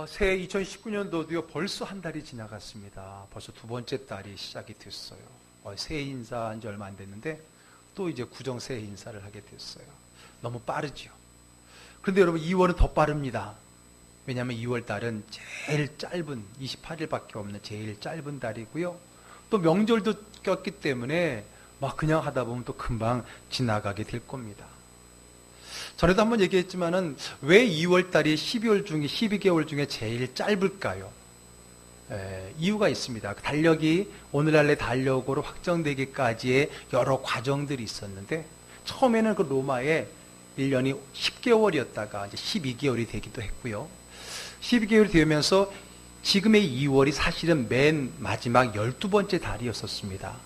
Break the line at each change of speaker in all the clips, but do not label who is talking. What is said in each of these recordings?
새해 2019년도도요, 벌써 한 달이 지나갔습니다. 벌써 두 번째 달이 시작이 됐어요. 새해 인사한 지 얼마 안 됐는데, 또 이제 구정 새해 인사를 하게 됐어요. 너무 빠르죠. 그런데 여러분, 2월은 더 빠릅니다. 왜냐하면 2월 달은 제일 짧은, 28일밖에 없는 제일 짧은 달이고요. 또 명절도 꼈기 때문에 막 그냥 하다 보면 또 금방 지나가게 될 겁니다. 전에도 한번 얘기했지만은 왜 2월 달이 12개월 중에 제일 짧을까요? 이유가 있습니다. 달력이 오늘날의 달력으로 확정되기까지의 여러 과정들이 있었는데, 처음에는 그 로마에 1년이 10개월이었다가 이제 12개월이 되기도 했고요. 12개월이 되면서 지금의 2월이 사실은 맨 마지막 12번째 달이었었습니다.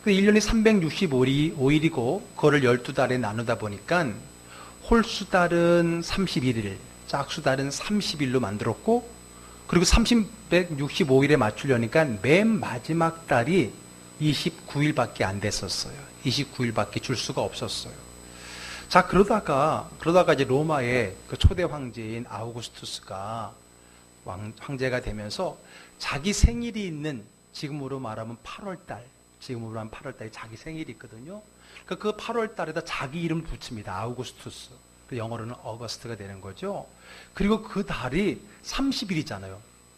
1년이 365일이고 그거를 12달에 나누다 보니까 홀수달은 31일, 짝수달은 30일로 만들었고, 그리고 365일에 맞추려니까 맨 마지막 달이 29일밖에 안 됐었어요. 29일밖에 줄 수가 없었어요. 자, 그러다가 이제 로마의 그 초대 황제인 아우구스투스가 황제가 되면서 자기 생일이 있는, 지금으로 말하면 8월달, 지금으로 하면 8월달에 자기 생일이 있거든요. 그 8월달에다 자기 이름을 붙입니다. 아우구스투스. 영어로는 어거스트가 되는 거죠. 그리고 그 달이 30일이잖아요.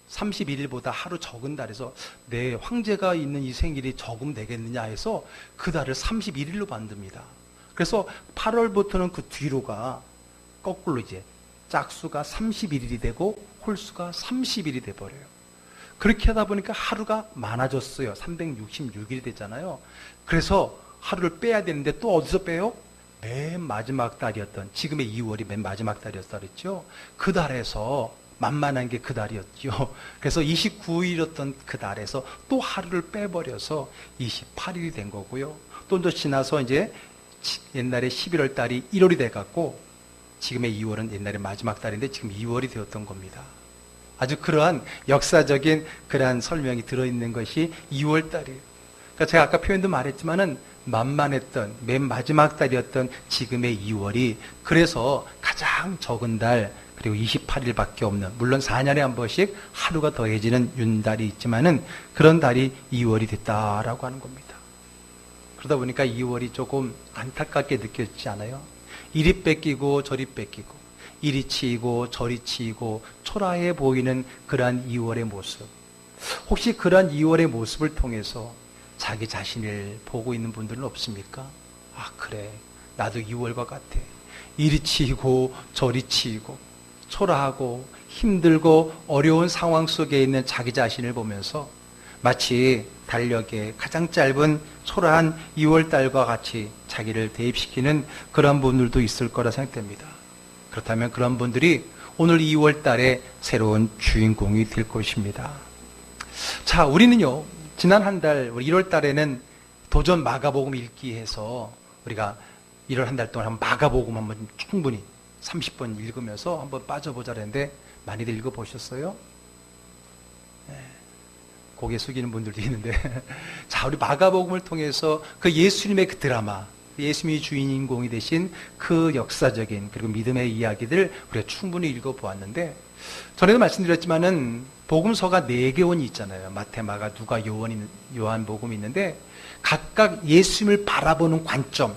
31일보다 하루 적은 달에서 내 황제가 있는 이 생일이 적으면 되겠느냐 해서 그 달을 31일로 만듭니다. 그래서 8월부터는 그 뒤로가 거꾸로 이제 짝수가 31일이 되고 홀수가 30일이 돼버려요. 그렇게 하다 보니까 하루가 많아졌어요. 366일이 됐잖아요. 그래서 하루를 빼야 되는데 또 어디서 빼요? 맨 마지막 달이었던, 지금의 2월이 맨 마지막 달이었다 그랬죠. 그 달에서 만만한 게 그 달이었죠. 그래서 29일이었던 그 달에서 또 하루를 빼버려서 28일이 된 거고요. 또 지나서 이제 옛날에 11월 달이 1월이 돼갖고 지금의 2월은 옛날에 마지막 달인데 지금 2월이 되었던 겁니다. 아주 그러한 역사적인 그러한 설명이 들어있는 것이 2월 달이에요. 그러니까 제가 아까 표현도 말했지만은 만만했던 맨 마지막 달이었던 지금의 2월이 그래서 가장 적은 달, 그리고 28일밖에 없는, 물론 4년에 한 번씩 하루가 더해지는 윤달이 있지만은 그런 달이 2월이 됐다라고 하는 겁니다. 그러다 보니까 2월이 조금 안타깝게 느껴지지 않아요? 이리 뺏기고 저리 뺏기고, 이리 치이고 저리 치이고 초라해 보이는 그러한 2월의 모습. 혹시 그러한 2월의 모습을 통해서 자기 자신을 보고 있는 분들은 없습니까? 아, 그래, 나도 2월과 같아. 이리 치이고 저리 치이고 초라하고 힘들고 어려운 상황 속에 있는 자기 자신을 보면서 마치 달력의 가장 짧은 초라한 2월달과 같이 자기를 대입시키는 그런 분들도 있을 거라 생각됩니다. 그렇다면 그런 분들이 오늘 2월달에 새로운 주인공이 될 것입니다. 자, 우리는요, 지난 한 달, 1월달에는 도전 마가복음 읽기 해서 우리가 1월 한 달 동안 한번 마가복음 한번 충분히 30번 읽으면서 한번 빠져보자 했는데 많이들 읽어보셨어요? 네. 고개 숙이는 분들도 있는데 자, 우리 마가복음을 통해서 그 예수님의 그 드라마, 예수님이 주인공이 되신 그 역사적인 그리고 믿음의 이야기들 우리가 충분히 읽어보았는데, 전에도 말씀드렸지만은 복음서가 4개원이 있잖아요. 마태, 마가, 누가, 요한복음이 있는데 각각 예수님을 바라보는 관점이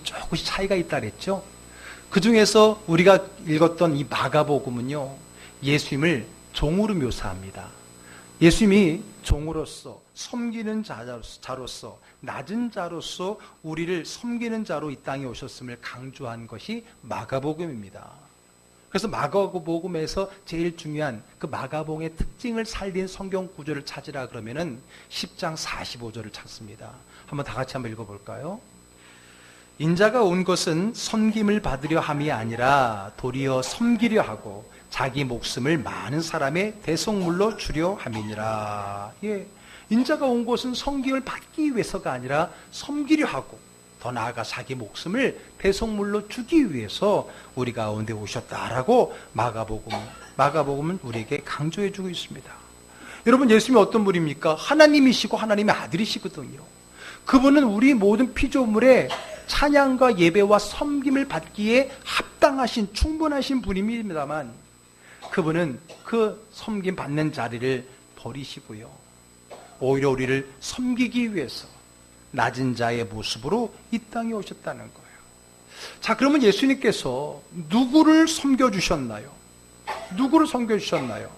조금씩 차이가 있다 그랬죠. 그 중에서 우리가 읽었던 이 마가복음은요, 예수님을 종으로 묘사합니다. 예수님이 종으로서, 섬기는 자로서, 낮은 자로서 우리를 섬기는 자로 이 땅에 오셨음을 강조한 것이 마가복음입니다. 그래서 마가복음에서 제일 중요한 그 마가복음의 특징을 살린 성경 구절을 찾으라 그러면은 10장 45절을 찾습니다. 한번 다 같이 한번 읽어볼까요? 인자가 온 것은 섬김을 받으려 함이 아니라 도리어 섬기려 하고 자기 목숨을 많은 사람의 대속물로 주려 함이니라. 예, 인자가 온 것은 섬김을 받기 위해서가 아니라 섬기려 하고, 더 나아가 자기 목숨을 대속물로 주기 위해서 우리 가운데 오셨다라고 마가복음은 우리에게 강조해주고 있습니다. 여러분, 예수님이 어떤 분입니까? 하나님이시고 하나님의 아들이시거든요. 그분은 우리 모든 피조물의 찬양과 예배와 섬김을 받기에 합당하신, 충분하신 분입니다만, 그분은 그 섬김 받는 자리를 버리시고요, 오히려 우리를 섬기기 위해서 낮은 자의 모습으로 이 땅에 오셨다는 거예요. 자, 그러면 예수님께서 누구를 섬겨주셨나요? 누구를 섬겨주셨나요?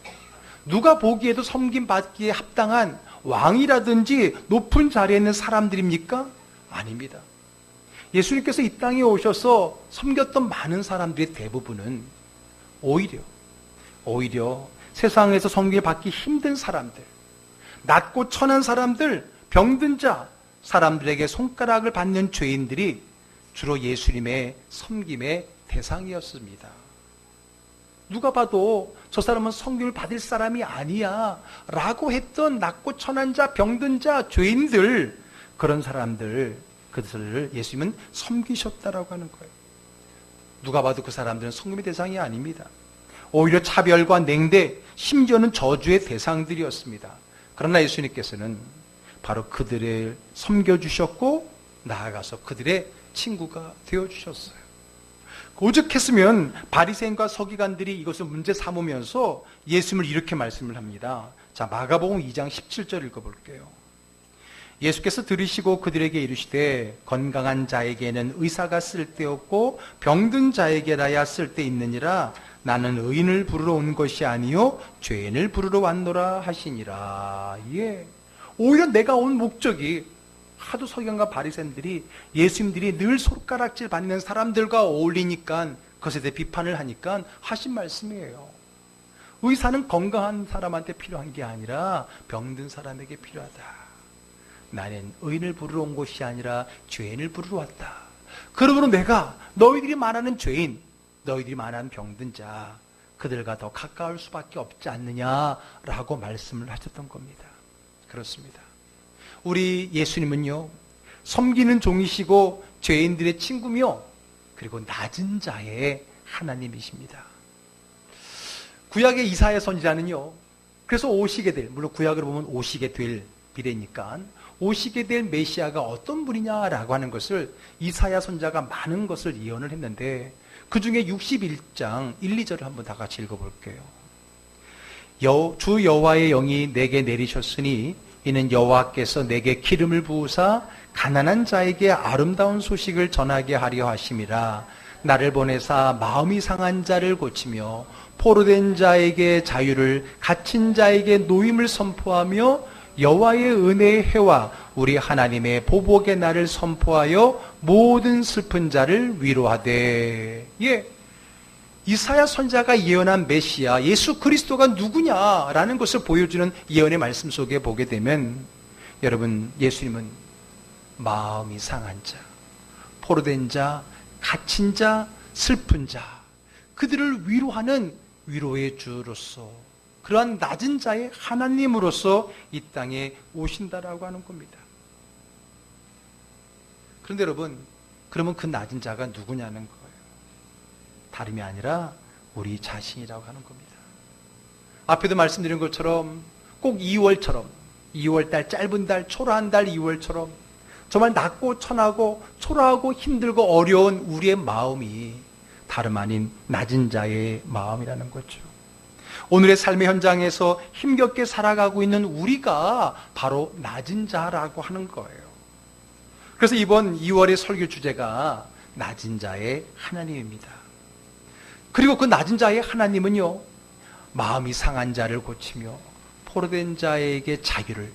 누가 보기에도 섬김받기에 합당한 왕이라든지 높은 자리에 있는 사람들입니까? 아닙니다. 예수님께서 이 땅에 오셔서 섬겼던 많은 사람들의 대부분은 오히려 세상에서 섬김받기 힘든 사람들, 낮고 천한 사람들, 병든 자, 사람들에게 손가락을 받는 죄인들이 주로 예수님의 섬김의 대상이었습니다. 누가 봐도 저 사람은 섬김을 받을 사람이 아니야 라고 했던 낮고 천한 자, 병든 자, 죄인들, 그런 사람들, 그들을 예수님은 섬기셨다라고 하는 거예요. 누가 봐도 그 사람들은 섬김의 대상이 아닙니다. 오히려 차별과 냉대, 심지어는 저주의 대상들이었습니다. 그러나 예수님께서는 바로 그들을 섬겨주셨고 나아가서 그들의 친구가 되어주셨어요. 오죽했으면 바리새인과 서기관들이 이것을 문제 삼으면서 예수님을 이렇게 말씀을 합니다. 자, 마가복음 2장 17절 읽어볼게요. 예수께서 들으시고 그들에게 이르시되 건강한 자에게는 의사가 쓸데없고 병든 자에게라야 쓸데있느니라. 나는 의인을 부르러 온 것이 아니요 죄인을 부르러 왔노라 하시니라. 예. 오히려 내가 온 목적이 하도 서기관과 바리새인들이 예수님들이 늘 손가락질 받는 사람들과 어울리니까 그것에 대해 비판을 하니까 하신 말씀이에요. 의사는 건강한 사람한테 필요한 게 아니라 병든 사람에게 필요하다. 나는 의인을 부르러 온 것이 아니라 죄인을 부르러 왔다. 그러므로 내가 너희들이 말하는 죄인, 너희들이 말하는 병든 자, 그들과 더 가까울 수밖에 없지 않느냐라고 말씀을 하셨던 겁니다. 그렇습니다. 우리 예수님은요, 섬기는 종이시고 죄인들의 친구며 그리고 낮은 자의 하나님이십니다. 구약의 이사야 선지자는요, 그래서 오시게 될, 물론 구약으로 보면 오시게 될 미래니까 오시게 될 메시아가 어떤 분이냐라고 하는 것을 이사야 선지자가 많은 것을 예언을 했는데 그 중에 61장 1, 2절을 한번 다 같이 읽어볼게요. 주 여호와의 영이 내게 내리셨으니 이는 여호와께서 내게 기름을 부으사 가난한 자에게 아름다운 소식을 전하게 하려 하심이라. 나를 보내사 마음이 상한 자를 고치며 포로된 자에게 자유를, 갇힌 자에게 노임을 선포하며 여호와의 은혜의 해와 우리 하나님의 보복의 날을 선포하여 모든 슬픈 자를 위로하되. 예, 이사야 선지자가 예언한 메시아 예수 그리스도가 누구냐라는 것을 보여주는 예언의 말씀 속에 보게 되면 여러분, 예수님은 마음이 상한 자, 포로된 자, 갇힌 자, 슬픈 자, 그들을 위로하는 위로의 주로서, 그러한 낮은 자의 하나님으로서 이 땅에 오신다라고 하는 겁니다. 그런데 여러분, 그러면 그 낮은 자가 누구냐는 거예요. 다름이 아니라 우리 자신이라고 하는 겁니다. 앞에도 말씀드린 것처럼 꼭 2월처럼, 2월달, 짧은 달, 초라한 달 2월처럼 정말 낮고 천하고 초라하고 힘들고 어려운 우리의 마음이 다름 아닌 낮은 자의 마음이라는 거죠. 오늘의 삶의 현장에서 힘겹게 살아가고 있는 우리가 바로 낮은 자라고 하는 거예요. 그래서 이번 2월의 설교 주제가 낮은 자의 하나님입니다. 그리고 그 낮은 자의 하나님은요, 마음이 상한 자를 고치며 포로된 자에게 자유를,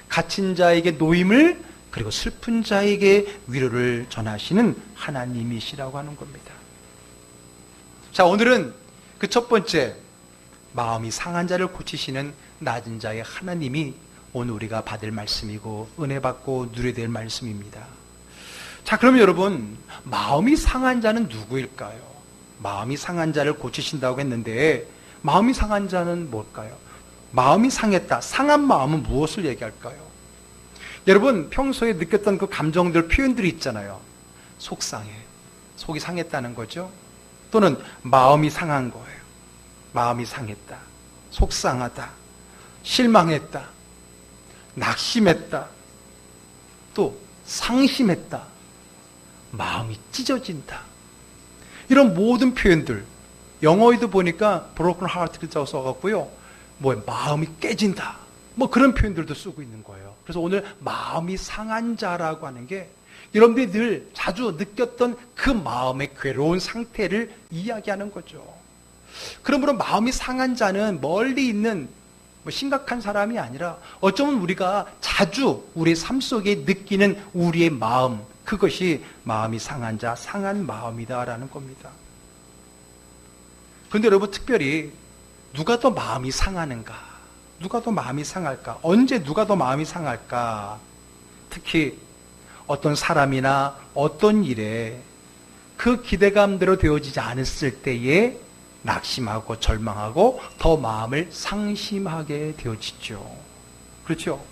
갇힌 자에게 노임을, 그리고 슬픈 자에게 위로를 전하시는 하나님이시라고 하는 겁니다. 자, 오늘은 그 첫 번째, 마음이 상한 자를 고치시는 낮은 자의 하나님이 오늘 우리가 받을 말씀이고 은혜 받고 누려야 될 말씀입니다. 자, 그러면 여러분, 마음이 상한 자는 누구일까요? 마음이 상한 자를 고치신다고 했는데 마음이 상한 자는 뭘까요? 마음이 상했다. 상한 마음은 무엇을 얘기할까요? 여러분, 평소에 느꼈던 그 감정들, 표현들이 있잖아요. 속상해. 속이 상했다는 거죠. 또는 마음이 상한 거예요. 마음이 상했다. 속상하다. 실망했다. 낙심했다. 또 상심했다. 마음이 찢어진다. 이런 모든 표현들, 영어에도 보니까 broken heart라고 써갖고요. 뭐 마음이 깨진다. 뭐 그런 표현들도 쓰고 있는 거예요. 그래서 오늘 마음이 상한 자라고 하는 게 여러분들이 늘 자주 느꼈던 그 마음의 괴로운 상태를 이야기하는 거죠. 그러므로 마음이 상한 자는 멀리 있는 뭐 심각한 사람이 아니라 어쩌면 우리가 자주 우리의 삶 속에 느끼는 우리의 마음, 그것이 마음이 상한 자, 상한 마음이다라는 겁니다. 그런데 여러분, 특별히 누가 더 마음이 상하는가? 누가 더 마음이 상할까? 언제 누가 더 마음이 상할까? 특히 어떤 사람이나 어떤 일에 그 기대감대로 되어지지 않았을 때에 낙심하고 절망하고 더 마음을 상심하게 되어지죠. 그렇죠?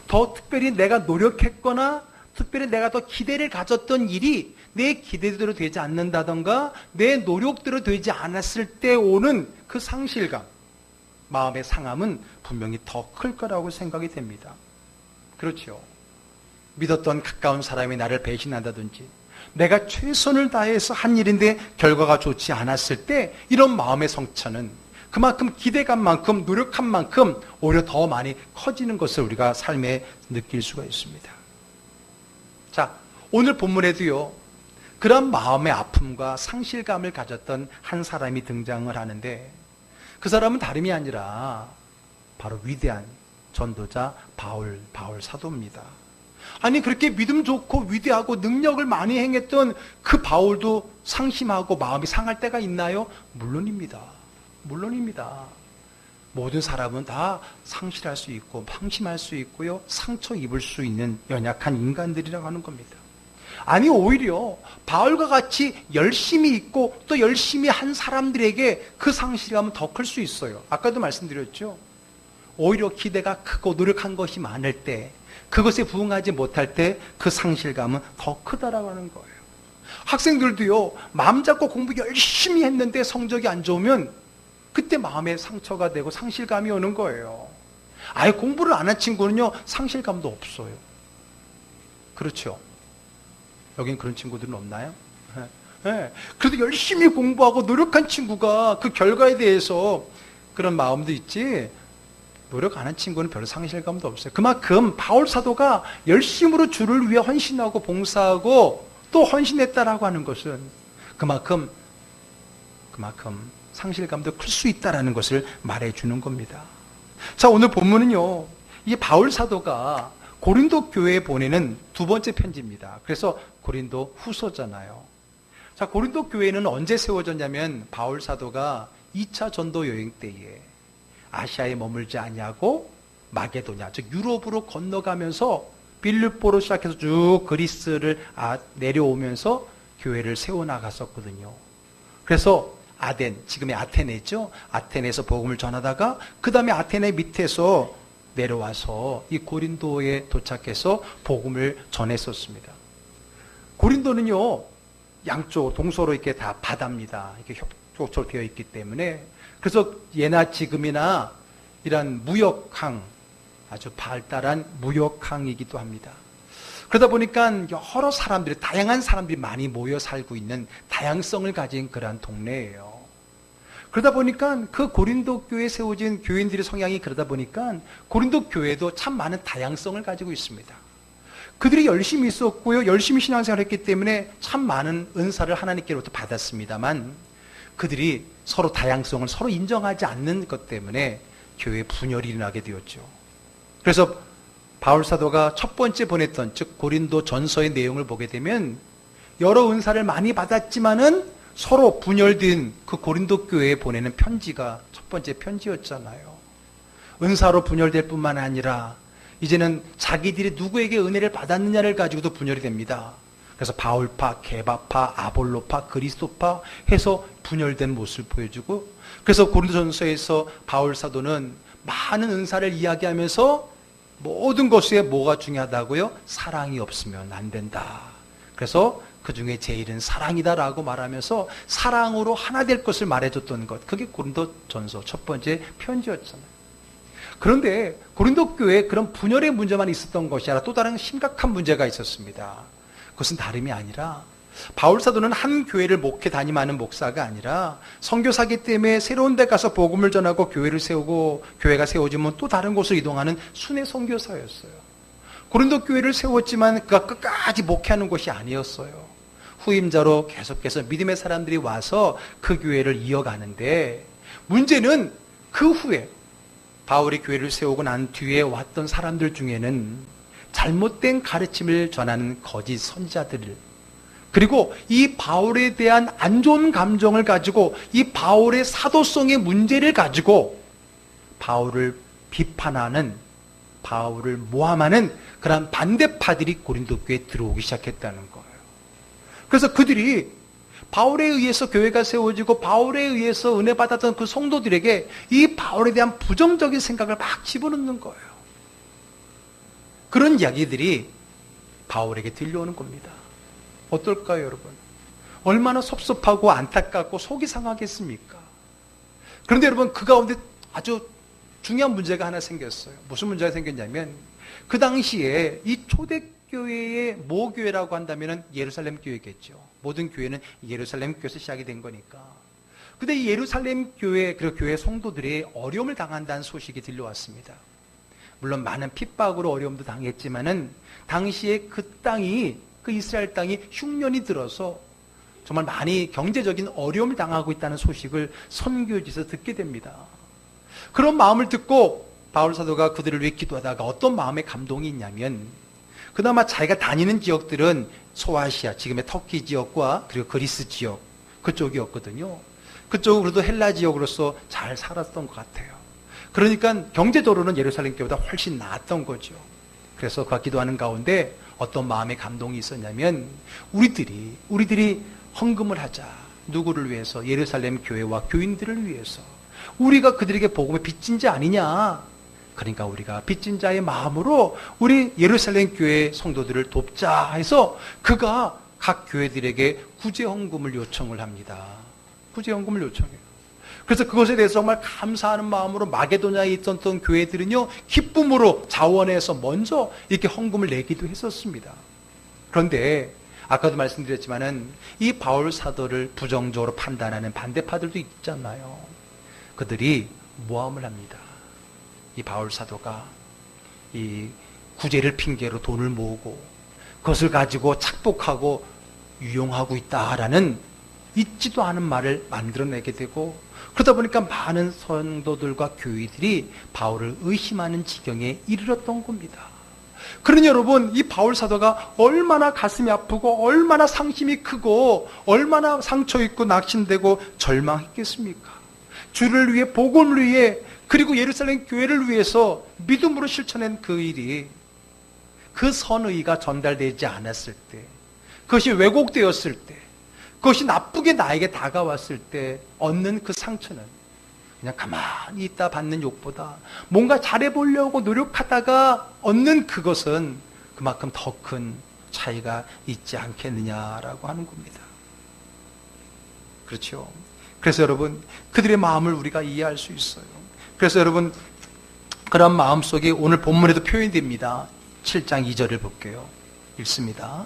더 특별히 내가 노력했거나 특별히 내가 더 기대를 가졌던 일이 내 기대대로 되지 않는다던가 내 노력대로 되지 않았을 때 오는 그 상실감, 마음의 상함은 분명히 더 클 거라고 생각이 됩니다. 그렇죠? 믿었던 가까운 사람이 나를 배신한다든지 내가 최선을 다해서 한 일인데 결과가 좋지 않았을 때 이런 마음의 상처는 그만큼 기대감만큼 노력한 만큼 오히려 더 많이 커지는 것을 우리가 삶에 느낄 수가 있습니다. 자, 오늘 본문에도요, 그런 마음의 아픔과 상실감을 가졌던 한 사람이 등장을 하는데 그 사람은 다름이 아니라 바로 위대한 전도자 바울 사도입니다. 아니, 그렇게 믿음 좋고 위대하고 능력을 많이 행했던 그 바울도 상심하고 마음이 상할 때가 있나요? 물론입니다. 물론입니다. 모든 사람은 다 상실할 수 있고 상심할 수 있고요, 상처 입을 수 있는 연약한 인간들이라고 하는 겁니다. 아니, 오히려 바울과 같이 열심히 있고 또 열심히 한 사람들에게 그 상실감은 더 클 수 있어요. 아까도 말씀드렸죠. 오히려 기대가 크고 노력한 것이 많을 때, 그것에 부응하지 못할 때 그 상실감은 더 크다라고 하는 거예요. 학생들도요, 마음 잡고 공부 열심히 했는데 성적이 안 좋으면 그때 마음에 상처가 되고 상실감이 오는 거예요. 아예 공부를 안 한 친구는요, 상실감도 없어요. 그렇죠? 여긴 그런 친구들은 없나요? 네. 그래도 열심히 공부하고 노력한 친구가 그 결과에 대해서 그런 마음도 있지, 노력 안 한 친구는 별로 상실감도 없어요. 그만큼 바울 사도가 열심으로 주를 위해 헌신하고 봉사하고 또 헌신했다라고 하는 것은 그만큼 상실감도 클 수 있다라는 것을 말해주는 겁니다. 자, 오늘 본문은요, 이 바울 사도가 고린도 교회에 보내는 두 번째 편지입니다. 그래서 고린도 후서잖아요. 자, 고린도 교회는 언제 세워졌냐면 바울 사도가 2차 전도 여행 때에 아시아에 머물지 아니하고 마게도냐, 즉 유럽으로 건너가면서 빌립보로 시작해서 쭉 그리스를 내려오면서 교회를 세워나갔었거든요. 그래서 아덴, 지금의 아테네죠. 아테네에서 복음을 전하다가 그 다음에 아테네 밑에서 내려와서 이 고린도에 도착해서 복음을 전했었습니다. 고린도는요, 양쪽 동서로 이렇게 다 바다입니다. 이렇게 협곡처럼 되어 있기 때문에, 그래서 예나 지금이나 이런 무역항, 아주 발달한 무역항이기도 합니다. 그러다 보니까 여러 사람들이, 다양한 사람들이 많이 모여 살고 있는 다양성을 가진 그러한 동네예요. 그러다 보니까 그 고린도 교회에 세워진 교인들의 성향이 그러다 보니까 고린도 교회도 참 많은 다양성을 가지고 있습니다. 그들이 열심히 있었고요, 열심히 신앙생활을 했기 때문에 참 많은 은사를 하나님께로부터 받았습니다만 그들이 서로 다양성을 서로 인정하지 않는 것 때문에 교회에 분열이 일어나게 되었죠. 그래서 바울 사도가 첫 번째 보냈던, 즉 고린도 전서의 내용을 보게 되면 여러 은사를 많이 받았지만은 서로 분열된 그 고린도 교회에 보내는 편지가 첫 번째 편지였잖아요. 은사로 분열될 뿐만 아니라 이제는 자기들이 누구에게 은혜를 받았느냐를 가지고도 분열이 됩니다. 그래서 바울파, 게바파, 아볼로파, 그리스도파 해서 분열된 모습을 보여주고, 그래서 고린도전서에서 바울 사도는 많은 은사를 이야기하면서 모든 것에 뭐가 중요하다고요? 사랑이 없으면 안 된다. 그래서 그 중에 제일은 사랑이다라고 말하면서 사랑으로 하나 될 것을 말해줬던 것, 그게 고린도전서 첫 번째 편지였잖아요. 그런데 고린도 교회에 그런 분열의 문제만 있었던 것이 아니라 또 다른 심각한 문제가 있었습니다. 그것은 다름이 아니라 바울 사도는 한 교회를 목회 담임하는 목사가 아니라 선교사기 때문에 새로운 데 가서 복음을 전하고 교회를 세우고 교회가 세워지면 또 다른 곳으로 이동하는 순회 선교사였어요. 고린도 교회를 세웠지만 그가 끝까지 목회하는 것이 아니었어요. 후임자로 계속해서 믿음의 사람들이 와서 그 교회를 이어가는데, 문제는 그 후에 바울이 교회를 세우고 난 뒤에 왔던 사람들 중에는 잘못된 가르침을 전하는 거짓 선지자들을, 그리고 이 바울에 대한 안 좋은 감정을 가지고 이 바울의 사도성의 문제를 가지고 바울을 비판하는, 바울을 모함하는 그런 반대파들이 고린도 교회에 들어오기 시작했다는 거예요. 그래서 그들이 바울에 의해서 교회가 세워지고 바울에 의해서 은혜 받았던 그 성도들에게 이 바울에 대한 부정적인 생각을 막 집어넣는 거예요. 그런 이야기들이 바울에게 들려오는 겁니다. 어떨까요, 여러분? 얼마나 섭섭하고 안타깝고 속이 상하겠습니까? 그런데 여러분, 그 가운데 아주 중요한 문제가 하나 생겼어요. 무슨 문제가 생겼냐면, 그 당시에 이 초대교회의 모교회라고 한다면 예루살렘 교회겠죠. 모든 교회는 예루살렘 교회에서 시작이 된 거니까. 근데 이 예루살렘 교회, 그리고 교회 성도들이 어려움을 당한다는 소식이 들려왔습니다. 물론 많은 핍박으로 어려움도 당했지만은 당시에 그 땅이, 그 이스라엘 땅이 흉년이 들어서 정말 많이 경제적인 어려움을 당하고 있다는 소식을 선교지에서 듣게 됩니다. 그런 마음을 듣고 바울 사도가 그들을 위해 기도하다가 어떤 마음의 감동이 있냐면, 그나마 자기가 다니는 지역들은 소아시아, 지금의 터키 지역과 그리고 그리스 지역, 그쪽이었거든요. 그쪽은 그래도 헬라 지역으로서 잘 살았던 것 같아요. 그러니까 경제적으로는 예루살렘 교회보다 훨씬 나았던 거죠. 그래서 그가 기도하는 가운데 어떤 마음의 감동이 있었냐면, 우리들이 헌금을 하자. 누구를 위해서? 예루살렘 교회와 교인들을 위해서. 우리가 그들에게 복음의 빚진 자 아니냐? 그러니까 우리가 빚진 자의 마음으로 우리 예루살렘 교회 성도들을 돕자 해서 그가 각 교회들에게 구제헌금을 요청을 합니다. 구제헌금을 요청해요. 그래서 그것에 대해서 정말 감사하는 마음으로 마게도냐에 있었던 교회들은요, 기쁨으로 자원해서 먼저 이렇게 헌금을 내기도 했었습니다. 그런데 아까도 말씀드렸지만은 이 바울 사도를 부정적으로 판단하는 반대파들도 있잖아요. 그들이 모함을 합니다. 이 바울 사도가 이 구제를 핑계로 돈을 모으고 그것을 가지고 착복하고 유용하고 있다라는 있지도 않은 말을 만들어내게 되고, 그러다 보니까 많은 성도들과 교회들이 바울을 의심하는 지경에 이르렀던 겁니다. 그러니 여러분, 이 바울 사도가 얼마나 가슴이 아프고 얼마나 상심이 크고 얼마나 상처 있고 낙심되고 절망했겠습니까? 주를 위해, 복음을 위해, 그리고 예루살렘 교회를 위해서 믿음으로 실천한 그 일이, 그 선의가 전달되지 않았을 때, 그것이 왜곡되었을 때, 그것이 나쁘게 나에게 다가왔을 때 얻는 그 상처는 그냥 가만히 있다 받는 욕보다 뭔가 잘해보려고 노력하다가 얻는 그것은 그만큼 더 큰 차이가 있지 않겠느냐라고 하는 겁니다. 그렇죠? 그래서 여러분, 그들의 마음을 우리가 이해할 수 있어요. 그래서 여러분, 그런 마음속이 오늘 본문에도 표현됩니다. 7장 2절을 볼게요. 읽습니다.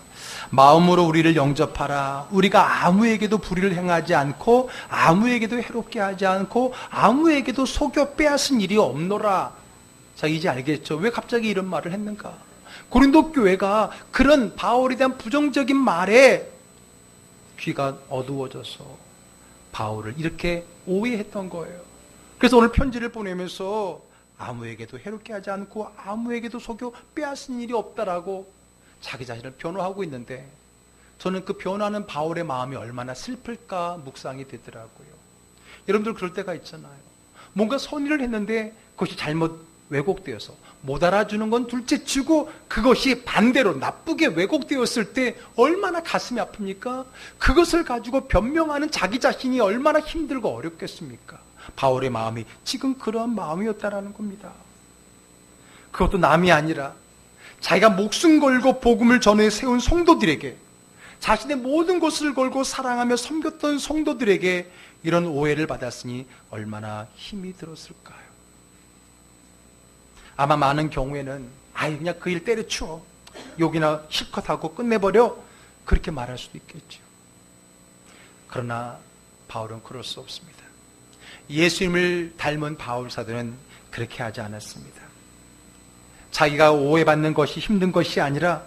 마음으로 우리를 영접하라. 우리가 아무에게도 불의를 행하지 않고 아무에게도 해롭게 하지 않고 아무에게도 속여 빼앗은 일이 없노라. 자, 이제 알겠죠? 왜 갑자기 이런 말을 했는가? 고린도 교회가 그런 바울에 대한 부정적인 말에 귀가 어두워져서 바울을 이렇게 오해했던 거예요. 그래서 오늘 편지를 보내면서 아무에게도 해롭게 하지 않고 아무에게도 속여 빼앗은 일이 없다라고 자기 자신을 변호하고 있는데, 저는 그 변호하는 바울의 마음이 얼마나 슬플까 묵상이 되더라고요. 여러분들 그럴 때가 있잖아요. 뭔가 선의를 했는데 그것이 잘못 왜곡되어서 못 알아주는 건 둘째치고 그것이 반대로 나쁘게 왜곡되었을 때 얼마나 가슴이 아픕니까? 그것을 가지고 변명하는 자기 자신이 얼마나 힘들고 어렵겠습니까? 바울의 마음이 지금 그러한 마음이었다라는 겁니다. 그것도 남이 아니라 자기가 목숨 걸고 복음을 전해 세운 성도들에게, 자신의 모든 것을 걸고 사랑하며 섬겼던 성도들에게 이런 오해를 받았으니 얼마나 힘이 들었을까요? 아마 많은 경우에는 그냥 그 일 때려치워, 욕이나 실컷 하고 끝내버려, 그렇게 말할 수도 있겠죠. 그러나 바울은 그럴 수 없습니다. 예수님을 닮은 바울 사도는 그렇게 하지 않았습니다. 자기가 오해받는 것이 힘든 것이 아니라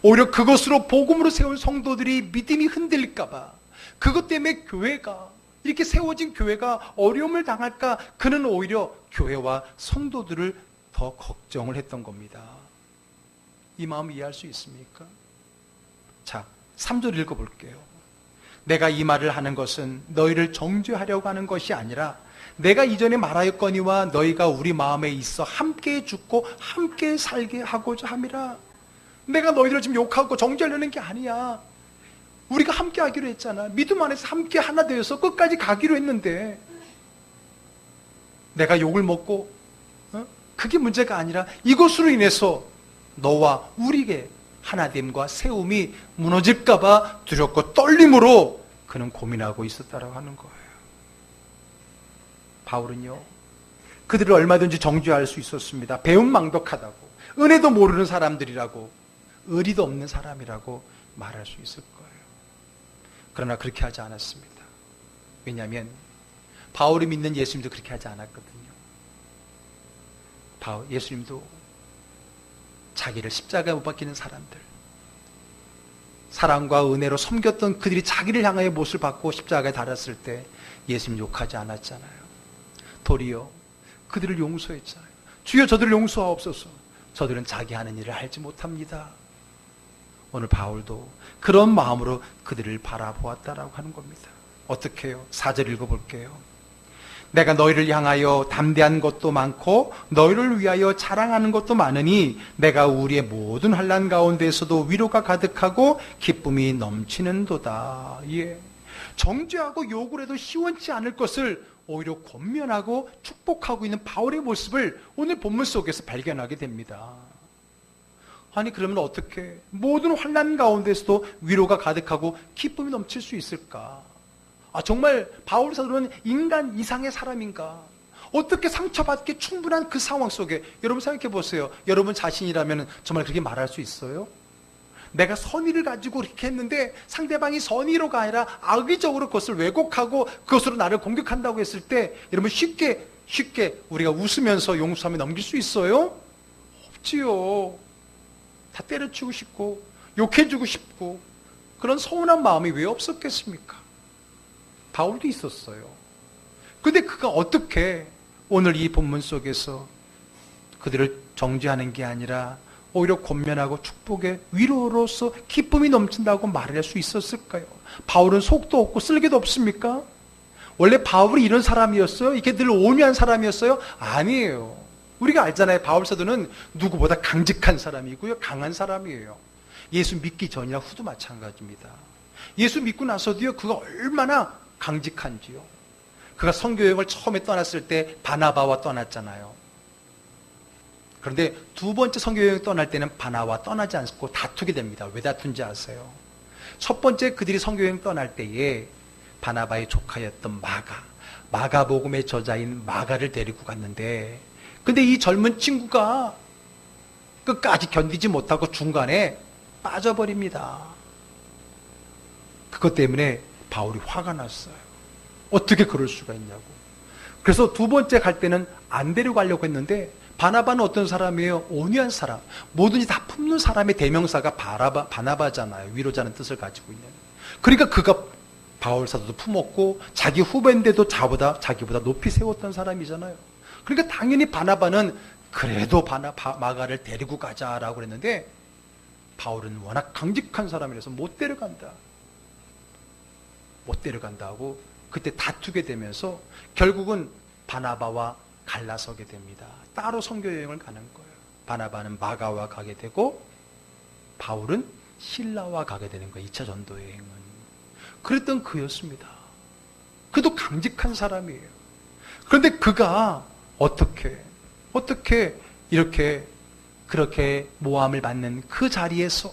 오히려 그것으로 복음으로 세운 성도들이 믿음이 흔들릴까봐, 그것 때문에 교회가, 이렇게 세워진 교회가 어려움을 당할까, 그는 오히려 교회와 성도들을 더 걱정을 했던 겁니다. 이 마음 이해할 수 있습니까? 자, 3절 읽어볼게요. 내가 이 말을 하는 것은 너희를 정죄하려고 하는 것이 아니라 내가 이전에 말하였거니와 너희가 우리 마음에 있어 함께 죽고 함께 살게 하고자 함이라. 내가 너희들을 지금 욕하고 정죄하려는 게 아니야. 우리가 함께 하기로 했잖아. 믿음 안에서 함께 하나 되어서 끝까지 가기로 했는데 내가 욕을 먹고 그게 문제가 아니라 이것으로 인해서 너와 우리의 하나됨과 세움이 무너질까 봐 두렵고 떨림으로 그는 고민하고 있었다라고 하는 거예요. 바울은요, 그들을 얼마든지 정죄할 수 있었습니다. 배은망덕하다고, 은혜도 모르는 사람들이라고, 의리도 없는 사람이라고 말할 수 있을 거예요. 그러나 그렇게 하지 않았습니다. 왜냐하면 바울이 믿는 예수님도 그렇게 하지 않았거든요. 예수님도 자기를 십자가에 못 박히는 사람들, 사랑과 은혜로 섬겼던 그들이 자기를 향하여 못을 받고 십자가에 달았을 때 예수님 욕하지 않았잖아요. 도리어 그들을 용서했잖아요. 주여 저들을 용서하옵소서. 저들은 자기 하는 일을 알지 못합니다. 오늘 바울도 그런 마음으로 그들을 바라보았다라고 하는 겁니다. 어떻게 해요? 4절 읽어볼게요. 내가 너희를 향하여 담대한 것도 많고 너희를 위하여 자랑하는 것도 많으니 내가 우리의 모든 환난 가운데에서도 위로가 가득하고 기쁨이 넘치는도다. 예. 정죄하고 욕을 해도 시원치 않을 것을 오히려 권면하고 축복하고 있는 바울의 모습을 오늘 본문 속에서 발견하게 됩니다. 아니 그러면 어떻게 모든 환난 가운데서도 위로가 가득하고 기쁨이 넘칠 수 있을까? 정말 바울 사도는 인간 이상의 사람인가? 어떻게 상처받기 충분한 그 상황 속에, 여러분 생각해 보세요. 여러분 자신이라면 정말 그렇게 말할 수 있어요? 내가 선의를 가지고 이렇게 했는데 상대방이 선의로가 아니라 악의적으로 그것을 왜곡하고 그것으로 나를 공격한다고 했을 때 여러분 쉽게 우리가 웃으면서 용서하며 넘길 수 있어요? 없지요. 다 때려치고 싶고 욕해주고 싶고 그런 서운한 마음이 왜 없었겠습니까? 바울도 있었어요. 근데 그가 어떻게 오늘 이 본문 속에서 그들을 정죄하는 게 아니라 오히려 권면하고 축복의 위로로서 기쁨이 넘친다고 말할 수 있었을까요? 바울은 속도 없고 쓸개도 없습니까? 원래 바울이 이런 사람이었어요? 이렇게 늘 온유한 사람이었어요? 아니에요. 우리가 알잖아요. 바울 사도는 누구보다 강직한 사람이고요, 강한 사람이에요. 예수 믿기 전이나 후도 마찬가지입니다. 예수 믿고 나서도요, 그가 얼마나 강직한지요. 그가 선교여행을 처음에 떠났을 때 바나바와 떠났잖아요. 그런데 두 번째 선교여행 떠날 때는 바나바와 떠나지 않고 다투게 됩니다. 왜 다툰지 아세요? 첫 번째 그들이 선교여행 떠날 때에 바나바의 조카였던 마가복음의 저자인 마가를 데리고 갔는데, 근데 이 젊은 친구가 끝까지 견디지 못하고 중간에 빠져버립니다. 그것 때문에 바울이 화가 났어요. 어떻게 그럴 수가 있냐고. 그래서 두 번째 갈 때는 안 데려가려고 했는데, 바나바는 어떤 사람이에요? 온유한 사람, 뭐든지 다 품는 사람의 대명사가 바나바잖아요. 위로자는 뜻을 가지고 있는. 그러니까 그가 바울 사도도 품었고 자기 후배인데도 자기보다 높이 세웠던 사람이잖아요. 그러니까 당연히 바나바는 그래도 마가를 데리고 가자라고 그랬는데, 바울은 워낙 강직한 사람이라서 못 데려간다고 그때 다투게 되면서 결국은 바나바와 갈라서게 됩니다. 따로 선교여행을 가는 거예요. 바나바는 마가와 가게 되고 바울은 실라와 가게 되는 거예요. 2차 전도여행은. 그랬던 그였습니다. 그도 강직한 사람이에요. 그런데 그가 어떻게 그렇게 모함을 받는 그 자리에서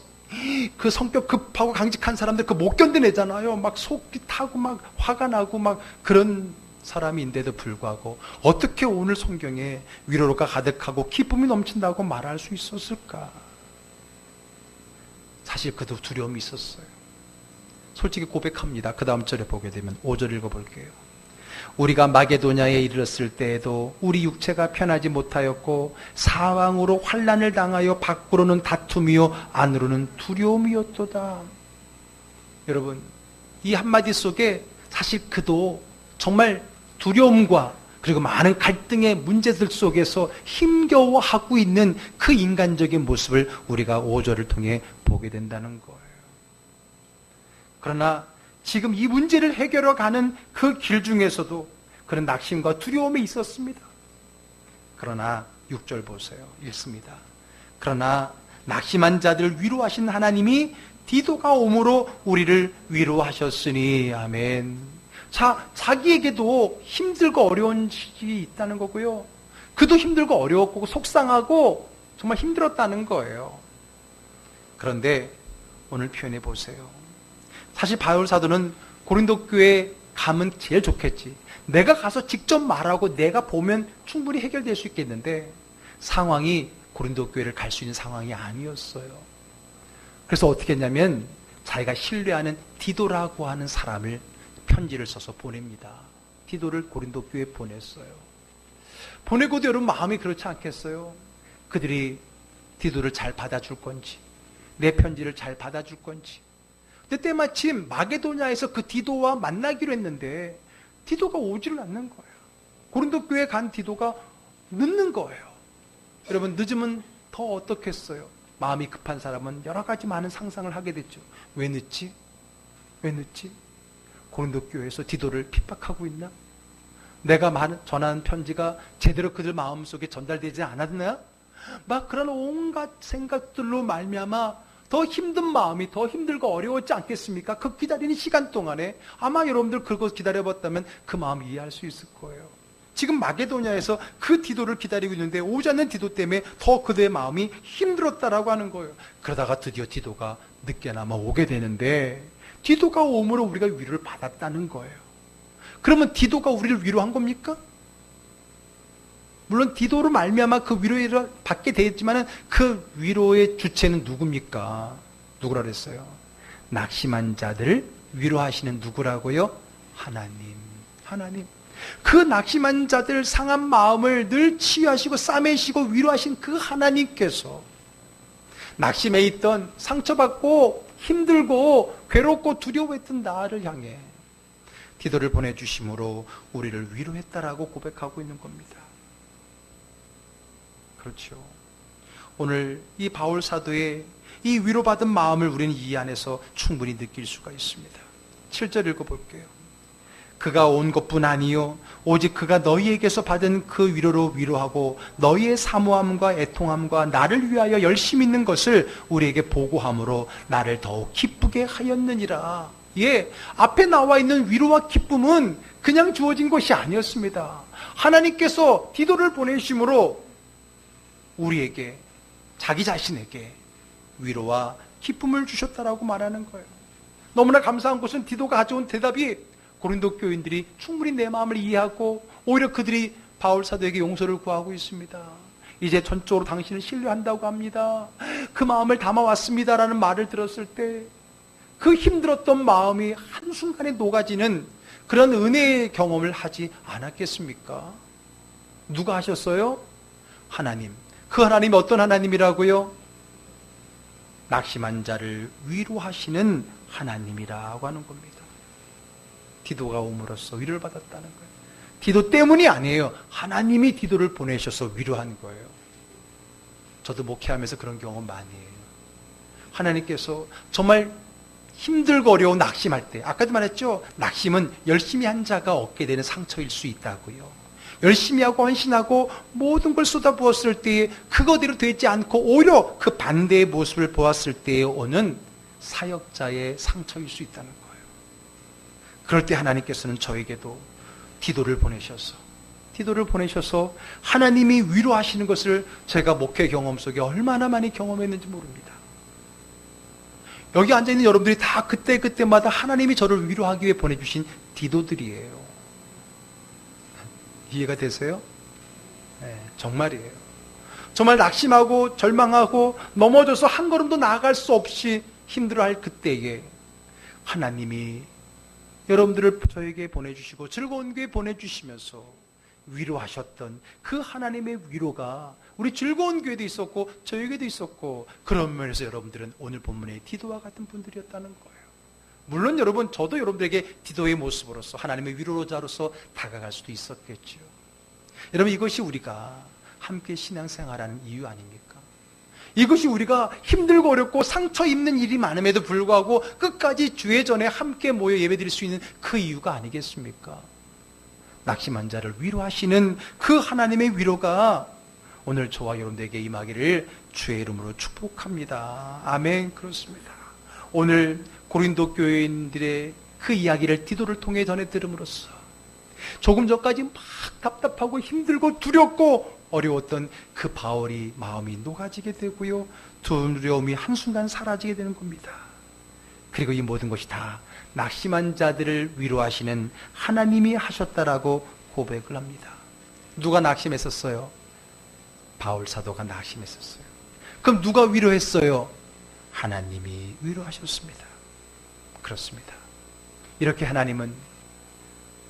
그 성격 급하고 강직한 사람들 그 못 견뎌내잖아요. 막 속이 타고 막 화가 나고 막 그런 사람인데도 불구하고 어떻게 오늘 성경에 위로가 가득하고 기쁨이 넘친다고 말할 수 있었을까? 사실 그도 두려움이 있었어요. 솔직히 고백합니다. 그 다음 절에 보게 되면 5절 읽어볼게요. 우리가 마게도냐에 이르렀을 때에도 우리 육체가 편하지 못하였고 사방으로 환난을 당하여 밖으로는 다툼이요 안으로는 두려움이었도다. 여러분, 이 한마디 속에 사실 그도 정말 두려움과 그리고 많은 갈등의 문제들 속에서 힘겨워하고 있는 그 인간적인 모습을 우리가 5절을 통해 보게 된다는 거예요. 그러나 지금 이 문제를 해결해 가는 그 길 중에서도 그런 낙심과 두려움이 있었습니다. 그러나 6절 보세요. 읽습니다. 그러나 낙심한 자들을 위로하신 하나님이 디도가 오므로 우리를 위로하셨으니. 아멘. 자, 자기에게도 힘들고 어려운 시기 있다는 거고요. 그도 힘들고 어려웠고 속상하고 정말 힘들었다는 거예요. 그런데 오늘 표현해 보세요. 사실 바울 사도는 고린도 교회에 가면 제일 좋겠지. 내가 가서 직접 말하고 내가 보면 충분히 해결될 수 있겠는데 상황이 고린도 교회를 갈 수 있는 상황이 아니었어요. 그래서 어떻게 했냐면 자기가 신뢰하는 디도라고 하는 사람을 편지를 써서 보냅니다. 디도를 고린도 교회에 보냈어요. 보내고도 여러분 마음이 그렇지 않겠어요? 그들이 디도를 잘 받아줄 건지, 내 편지를 잘 받아줄 건지. 근데 때마침 마게도냐에서 그 디도와 만나기로 했는데 디도가 오지를 않는 거예요. 고린도 교회에 간 디도가 늦는 거예요. 여러분, 늦으면 더 어떻겠어요? 마음이 급한 사람은 여러 가지 많은 상상을 하게 됐죠. 왜 늦지? 왜 늦지? 고린도 교회에서 디도를 핍박하고 있나? 내가 전하는 편지가 제대로 그들 마음속에 전달되지 않았나? 막 그런 온갖 생각들로 말미암아 더 힘든 마음이 더 힘들고 어려웠지 않겠습니까? 그 기다리는 시간 동안에 아마 여러분들 그거 기다려봤다면 그 마음 이해할 수 있을 거예요. 지금 마게도냐에서 그 디도를 기다리고 있는데 오지 않는 디도 때문에 더 그들의 마음이 힘들었다라고 하는 거예요. 그러다가 드디어 디도가 늦게나마 오게 되는데 디도가 오므로 우리가 위로를 받았다는 거예요. 그러면 디도가 우리를 위로한 겁니까? 물론 디도로 말미암아 그 위로를 받게 되었지만 그 위로의 주체는 누굽니까? 누구라 그랬어요? 낙심한 자들을 위로하시는 누구라고요? 하나님. 그 낙심한 자들 상한 마음을 늘 치유하시고 싸매시고 위로하신 그 하나님께서 낙심해 있던 상처받고 힘들고 괴롭고 두려워했던 나를 향해 디도를 보내주심으로 우리를 위로했다라고 고백하고 있는 겁니다. 그렇죠. 오늘 이 바울 사도의 이 위로받은 마음을 우리는 이 안에서 충분히 느낄 수가 있습니다. 7절 읽어볼게요. 그가 온 것뿐 아니요 오직 그가 너희에게서 받은 그 위로로 위로하고 너희의 사모함과 애통함과 나를 위하여 열심히 있는 것을 우리에게 보고함으로 나를 더욱 기쁘게 하였느니라. 예, 앞에 나와 있는 위로와 기쁨은 그냥 주어진 것이 아니었습니다. 하나님께서 디도를 보내심으로 우리에게, 자기 자신에게 위로와 기쁨을 주셨다라고 말하는 거예요. 너무나 감사한 것은 디도가 가져온 대답이 고린도 교인들이 충분히 내 마음을 이해하고 오히려 그들이 바울 사도에게 용서를 구하고 있습니다. 이제 전적으로 당신을 신뢰한다고 합니다. 그 마음을 담아왔습니다라는 말을 들었을 때 그 힘들었던 마음이 한순간에 녹아지는 그런 은혜의 경험을 하지 않았겠습니까? 누가 하셨어요? 하나님. 그 하나님이 어떤 하나님이라고요? 낙심한 자를 위로하시는 하나님이라고 하는 겁니다. 디도가 옴으로써 위로를 받았다는 거예요. 디도 때문이 아니에요. 하나님이 디도를 보내셔서 위로한 거예요. 저도 목회하면서 그런 경험 많이 해요. 하나님께서 정말 힘들고 어려운 낙심할 때, 아까도 말했죠? 낙심은 열심히 한 자가 얻게 되는 상처일 수 있다고요. 열심히 하고 헌신하고 모든 걸 쏟아부었을 때에 그거대로 되지 않고 오히려 그 반대의 모습을 보았을 때에 오는 사역자의 상처일 수 있다는 거예요. 그럴 때 하나님께서는 저에게도 디도를 보내셔서 하나님이 위로하시는 것을 제가 목회 경험 속에 얼마나 많이 경험했는지 모릅니다. 여기 앉아있는 여러분들이 다 그때마다 하나님이 저를 위로하기 위해 보내주신 디도들이에요. 이해가 되세요? 네, 정말이에요. 정말 낙심하고 절망하고 넘어져서 한 걸음도 나아갈 수 없이 힘들어할 그때에 하나님이 여러분들을 저에게 보내주시고 즐거운 교회 보내주시면서 위로하셨던 그 하나님의 위로가 우리 즐거운 교회도 있었고 저에게도 있었고, 그런 면에서 여러분들은 오늘 본문의 디도와 같은 분들이었다는 거예요. 물론 여러분, 저도 여러분들에게 디도의 모습으로서 하나님의 위로자로서 다가갈 수도 있었겠죠. 여러분, 이것이 우리가 함께 신앙생활하는 이유 아닙니까? 이것이 우리가 힘들고 어렵고 상처 입는 일이 많음에도 불구하고 끝까지 주의 전에 함께 모여 예배드릴 수 있는 그 이유가 아니겠습니까? 낙심한 자를 위로하시는 그 하나님의 위로가 오늘 저와 여러분들에게 임하기를 주의 이름으로 축복합니다. 아멘. 그렇습니다. 오늘 고린도 교회인들의 그 이야기를 디도를 통해 전해 들음으로써 조금 전까지 막 답답하고 힘들고 두렵고 어려웠던 그 바울이 마음이 녹아지게 되고요, 두려움이 한순간 사라지게 되는 겁니다. 그리고 이 모든 것이 다 낙심한 자들을 위로하시는 하나님이 하셨다라고 고백을 합니다. 누가 낙심했었어요? 바울 사도가 낙심했었어요. 그럼 누가 위로했어요? 하나님이 위로하셨습니다. 그렇습니다. 이렇게 하나님은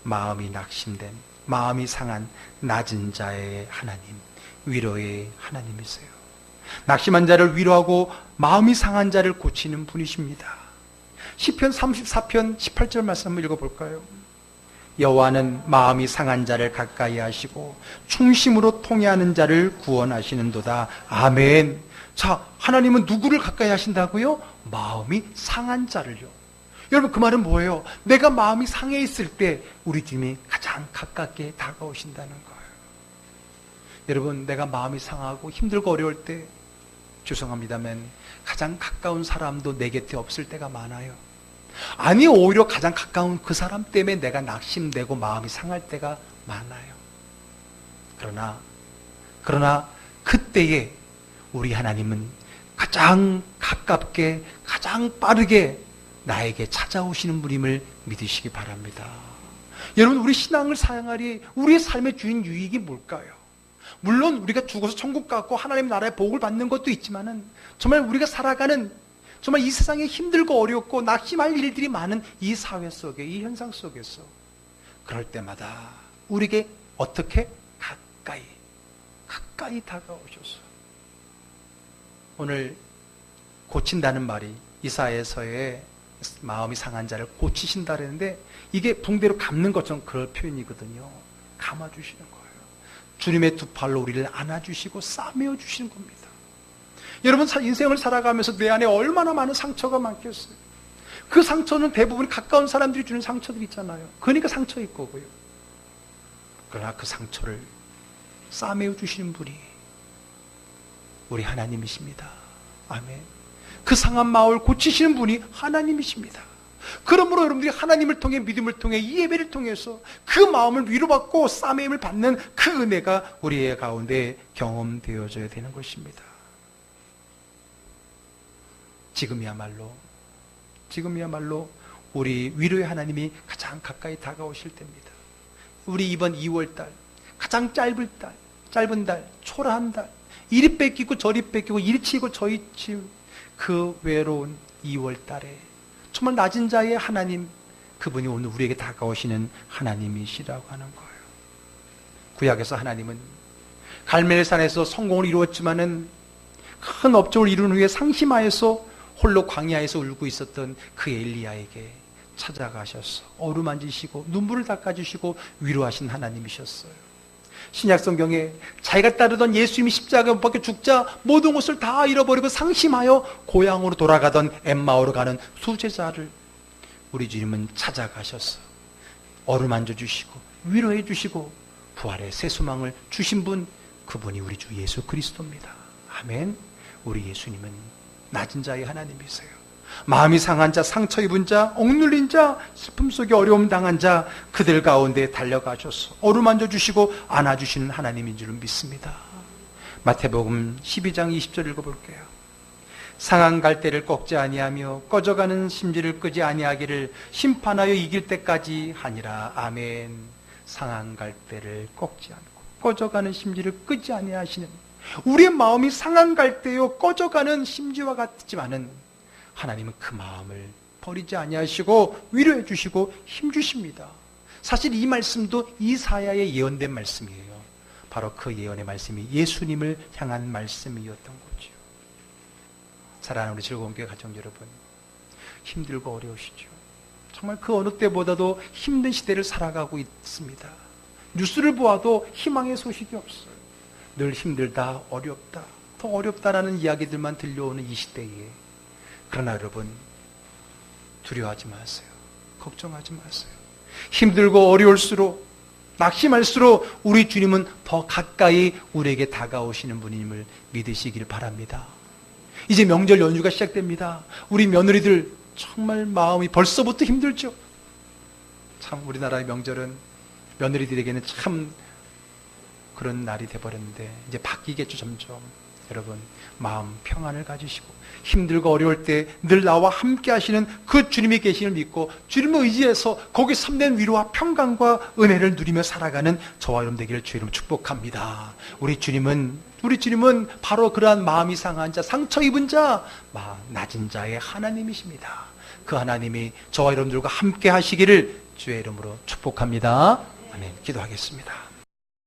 마음이 낙심된, 마음이 상한 낮은 자의 하나님, 위로의 하나님이세요. 낙심한 자를 위로하고 마음이 상한 자를 고치는 분이십니다. 시편 34편 18절 말씀 한번 읽어볼까요? 여호와는 마음이 상한 자를 가까이 하시고 충심으로 통회하는 자를 구원하시는도다. 아멘. 자, 하나님은 누구를 가까이 하신다고요? 마음이 상한 자를요. 여러분, 그 말은 뭐예요? 내가 마음이 상해 있을 때 우리 주님이 가장 가깝게 다가오신다는 거예요. 여러분, 내가 마음이 상하고 힘들고 어려울 때 죄송합니다만 가장 가까운 사람도 내 곁에 없을 때가 많아요. 아니, 오히려 가장 가까운 그 사람 때문에 내가 낙심되고 마음이 상할 때가 많아요. 그러나 그때에 우리 하나님은 가장 가깝게, 가장 빠르게 나에게 찾아오시는 분임을 믿으시기 바랍니다. 여러분, 우리 신앙을 사용하리 우리의 삶의 주인 유익이 뭘까요? 물론 우리가 죽어서 천국 갔고 하나님 나라의 복을 받는 것도 있지만은, 정말 우리가 살아가는, 정말 이 세상에 힘들고 어렵고 낙심할 일들이 많은 이 사회 속에, 이 현상 속에서 그럴 때마다 우리에게 어떻게 가까이 다가오셔서 오늘 고친다는 말이 이사야서에 마음이 상한 자를 고치신다 그랬는데, 이게 붕대로 감는 것처럼 그럴 표현이거든요. 감아주시는 거예요. 주님의 두 팔로 우리를 안아주시고 싸매어 주시는 겁니다. 여러분, 인생을 살아가면서 내 안에 얼마나 많은 상처가 많겠어요. 그 상처는 대부분 가까운 사람들이 주는 상처들 있잖아요. 그러니까 상처일 거고요. 그러나 그 상처를 싸매어 주시는 분이 우리 하나님이십니다. 아멘. 그 상한 마음을 고치시는 분이 하나님이십니다. 그러므로 여러분들이 하나님을 통해, 믿음을 통해, 이 예배를 통해서 그 마음을 위로받고 싸매임을 받는 그 은혜가 우리의 가운데 경험되어져야 되는 것입니다. 지금이야말로 우리 위로의 하나님이 가장 가까이 다가오실 때입니다. 우리 이번 2월달, 가장 짧은 달, 초라한 달, 이리 뺏기고 저리 뺏기고 이리 치고 저리 치고 그 외로운 2월달에 정말 낮은 자의 하나님, 그분이 오늘 우리에게 다가오시는 하나님이시라고 하는 거예요. 구약에서 하나님은 갈멜산에서 성공을 이루었지만은 큰 업적을 이룬 후에 상심하여서 홀로 광야에서 울고 있었던 그 엘리야에게 찾아가셔서 어루만지시고 눈물을 닦아주시고 위로하신 하나님이셨어요. 신약 성경에 자기가 따르던 예수님이 십자가에 못 박혀 죽자 모든 것을 다 잃어버리고 상심하여 고향으로 돌아가던 엠마오로 가는 수제자를 우리 주님은 찾아가셔서 어루만져 주시고 위로해 주시고 부활의 새 소망을 주신 분, 그분이 우리 주 예수 그리스도입니다. 아멘. 우리 예수님은 낮은 자의 하나님이세요. 마음이 상한 자, 상처 입은 자, 억눌린 자, 슬픔 속에 어려움 당한 자, 그들 가운데 달려가셔서 어루만져 주시고 안아주시는 하나님인 줄 믿습니다. 마태복음 12장 20절 읽어볼게요. 상한 갈대를 꺾지 아니하며 꺼져가는 심지를 끄지 아니하기를 심판하여 이길 때까지 하니라. 아멘. 상한 갈대를 꺾지 않고 꺼져가는 심지를 끄지 아니하시는, 우리의 마음이 상한 갈대요 꺼져가는 심지와 같지만은 하나님은 그 마음을 버리지 아니하시고 위로해 주시고 힘 주십니다. 사실 이 말씀도 이사야의 예언된 말씀이에요. 바로 그 예언의 말씀이 예수님을 향한 말씀이었던 거죠. 사랑하는 우리 즐거운 교회 가정 여러분, 힘들고 어려우시죠? 정말 그 어느 때보다도 힘든 시대를 살아가고 있습니다. 뉴스를 보아도 희망의 소식이 없어요. 늘 힘들다, 어렵다, 더 어렵다라는 이야기들만 들려오는 이 시대에, 그러나 여러분 두려워하지 마세요. 걱정하지 마세요. 힘들고 어려울수록, 낙심할수록 우리 주님은 더 가까이 우리에게 다가오시는 분임을 믿으시길 바랍니다. 이제 명절 연휴가 시작됩니다. 우리 며느리들 정말 마음이 벌써부터 힘들죠. 참 우리나라의 명절은 며느리들에게는 참 그런 날이 돼버렸는데 이제 바뀌겠죠. 점점 여러분 마음 평안을 가지시고 힘들고 어려울 때 늘 나와 함께 하시는 그 주님이 계심을 믿고 주님을 의지해서 거기 참된 위로와 평강과 은혜를 누리며 살아가는 저와 여러분 되기를 주의 이름으로 축복합니다. 우리 주님은 바로 그러한 마음이 상한 자, 상처 입은 자, 낮은 자의 하나님이십니다. 그 하나님이 저와 여러분들과 함께 하시기를 주의 이름으로 축복합니다. 아멘. 기도하겠습니다.